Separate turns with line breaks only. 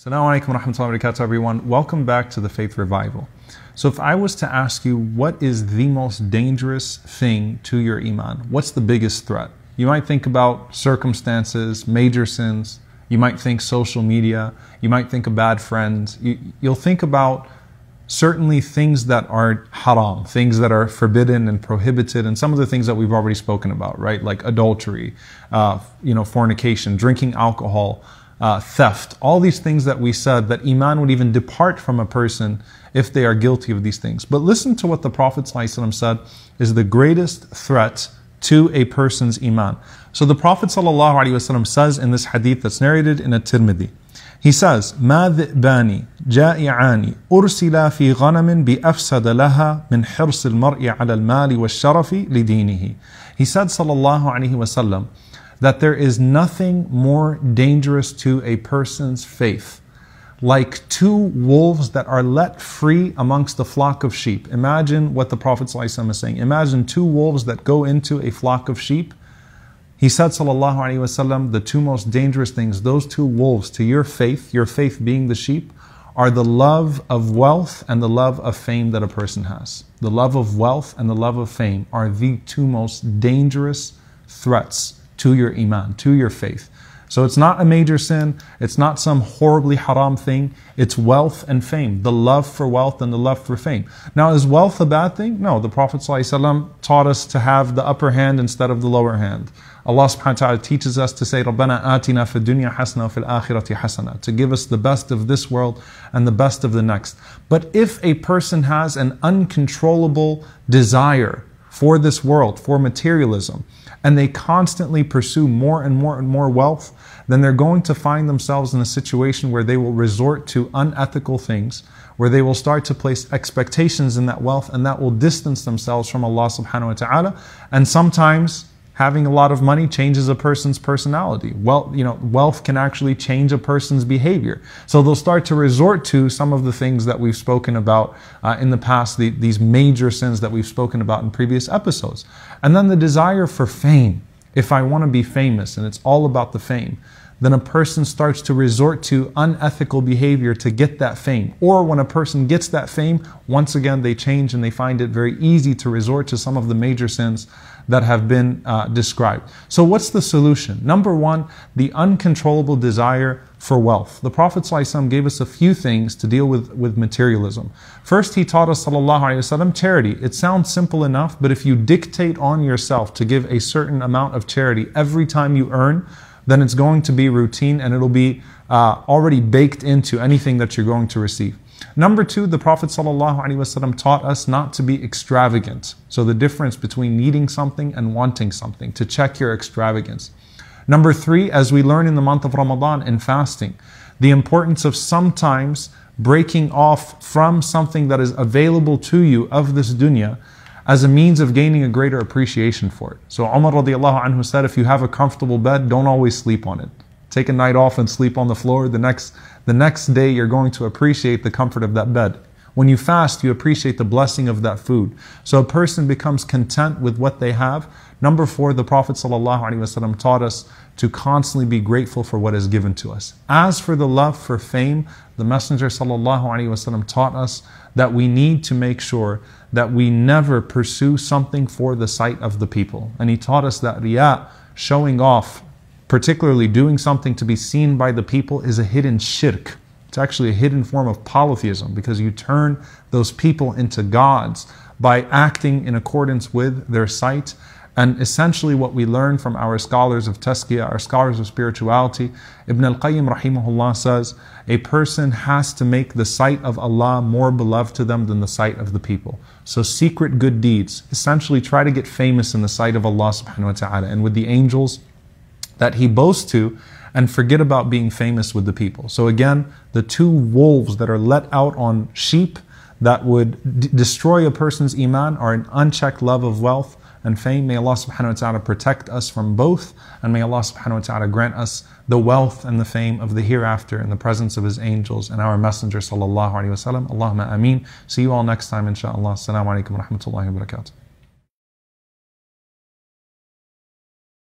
Assalamu alaikum wa rahmatullahi wa barakatuh, everyone. Welcome back to the Faith Revival. So if I was to ask you what is the most dangerous thing to your iman, what's the biggest threat? You might think about circumstances, major sins. You might think social media. You might think of bad friends. You'll think about certainly things that are haram, things that are forbidden and prohibited, and some of the things that we've already spoken about, right? Like adultery, fornication, drinking alcohol, theft, all these things that we said that iman would even depart from a person if they are guilty of these things. But listen to what the Prophet ﷺ said is the greatest threat to a person's iman. So the Prophet ﷺ says in this hadith that's narrated in At-Tirmidhi, he says, مَا ذِئْبَانِ جَائِعَانِ أُرْسِلَا فِي غَنَمٍ بِأَفْسَدَ لَهَا مِنْ حِرْصِ الْمَرْءِ عَلَى الْمَالِ وَالشَّرَفِ لِدِينِهِ. He said, sallallahu alaihi wasallam, that there is nothing more dangerous to a person's faith like two wolves that are let free amongst the flock of sheep. Imagine what the Prophet ﷺ is saying. Imagine two wolves that go into a flock of sheep. He said, sallallahu alaihi wasallam, the two most dangerous things, those two wolves to your faith being the sheep, are the love of wealth and the love of fame that a person has. The love of wealth and the love of fame are the two most dangerous threats to your iman, to your faith. So it's not a major sin, it's not some horribly haram thing, it's wealth and fame, the love for wealth and the love for fame. Now, is wealth a bad thing? No, the Prophet ﷺ taught us to have the upper hand instead of the lower hand. Allah subhanahu wa ta'ala teaches us to say, رَبَّنَا آتِنَا فِي الدُّنْيَا حَسَنَةً وَفِي الْآخِرَةِ حَسَنَةً, to give us the best of this world and the best of the next. But if a person has an uncontrollable desire for this world, for materialism, and they constantly pursue more and more and more wealth, then they're going to find themselves in a situation where they will resort to unethical things, where they will start to place expectations in that wealth, and that will distance themselves from Allah subhanahu wa ta'ala. And sometimes having a lot of money changes a person's personality. Wealth can actually change a person's behavior. So they'll start to resort to some of the things that we've spoken about in the past, these major sins that we've spoken about in previous episodes. And then the desire for fame. If I want to be famous and it's all about the fame, then a person starts to resort to unethical behavior to get that fame. Or when a person gets that fame, once again they change and they find it very easy to resort to some of the major sins that have been described. So what's the solution? Number one, the uncontrollable desire for wealth. The Prophet ﷺ gave us a few things to deal with materialism. First, he taught us ﷺ charity. It sounds simple enough, but if you dictate on yourself to give a certain amount of charity every time you earn, then it's going to be routine and it'll be already baked into anything that you're going to receive. Number two, the Prophet ﷺ taught us not to be extravagant. So the difference between needing something and wanting something, to check your extravagance. Number three, as we learn in the month of Ramadan in fasting, the importance of sometimes breaking off from something that is available to you of this dunya as a means of gaining a greater appreciation for it. So Omar radiallahu anhu said, if you have a comfortable bed, don't always sleep on it. Take a night off and sleep on the floor. The next day you're going to appreciate the comfort of that bed. When you fast, you appreciate the blessing of that food. So a person becomes content with what they have. Number four, the Prophet ﷺ taught us to constantly be grateful for what is given to us. As for the love for fame, the Messenger ﷺ taught us that we need to make sure that we never pursue something for the sight of the people. And he taught us that riya, showing off, particularly doing something to be seen by the people, is a hidden shirk. It's actually a hidden form of polytheism, because you turn those people into gods by acting in accordance with their sight. And essentially what we learn from our scholars of tazkiyah, our scholars of spirituality, Ibn al-Qayyim rahimahullah says, a person has to make the sight of Allah more beloved to them than the sight of the people. So secret good deeds, essentially try to get famous in the sight of Allah subhanahu wa ta'ala and with the angels that He boasts to, and forget about being famous with the people. So again, the two wolves that are let out on sheep that would destroy a person's iman are an unchecked love of wealth and fame. May Allah subhanahu wa ta'ala protect us from both, and may Allah subhanahu wa ta'ala grant us the wealth and the fame of the hereafter in the presence of His angels and our Messenger sallallahu alaihi wasallam. Allahumma ameen. See you all next time inshaAllah. Assalamu alaikum wa rahmatullahi wa barakatuh.